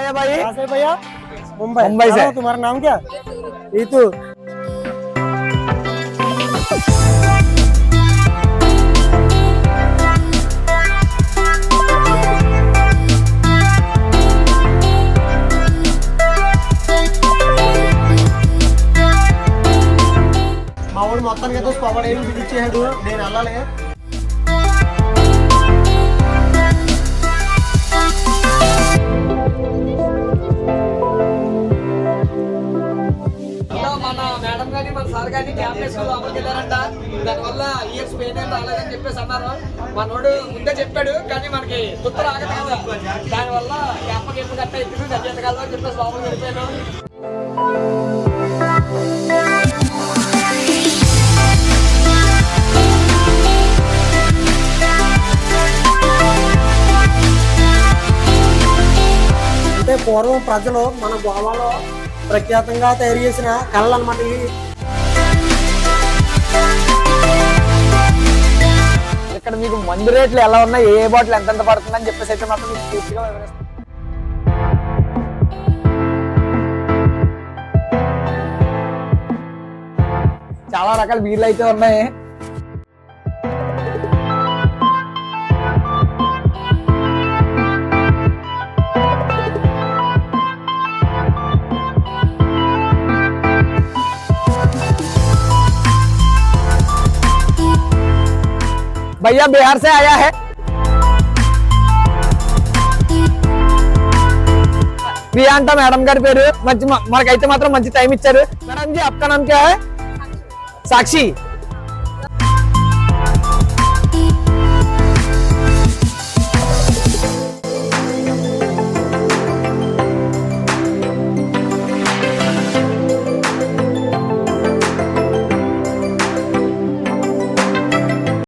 है भाई? कहाँ से भैया? मुंबई। मुंबई से। तुम्हारा नाम क्या? रीतू। మా వాడు మొత్తానికి అయితే స్పాట్ ఏమి పిలిచేసాడు, నేను వెళ్ళాలి. మన మేడం గాని మన సార్ గాని క్యాంపస్ లో అమలుకి వెళ్ళారంట. దానివల్ల ఇయర్స్ పెయిన్ ఏం రాలేదని చెప్పేసి అన్నారు. మనోడు ముందే చెప్పాడు, కానీ మనకి గుర్తు రాగదు కదా. దానివల్ల క్యాంపకి ఎప్పుడు కట్ట ఎత్తుకుని గజెంతకాలం అని చెప్పేసి లోపలికి వెళ్ళిపోయాను. అంటే పూర్వం ప్రజలు మన గోవాలో ప్రఖ్యాతంగా తయారు చేసిన కళలు అన్నమాట ఇవి. ఇక్కడ మీకు మందు రేట్లు ఎలా ఉన్నాయి, ఏ బాటిల్ ఎంత పడుతుందని చెప్పేసి అయితే మాత్రం మీకు పూర్తిగా వివరిస్తాను. చాలా రకాల బీర్లు అయితే ఉన్నాయి. भैया बिहार से आया है. प्रियांका मैडम गारी पेरू मनकैते मात्रम मंची टाइम इच्चारू. मैडम जी आपका नाम क्या है? साक्षी.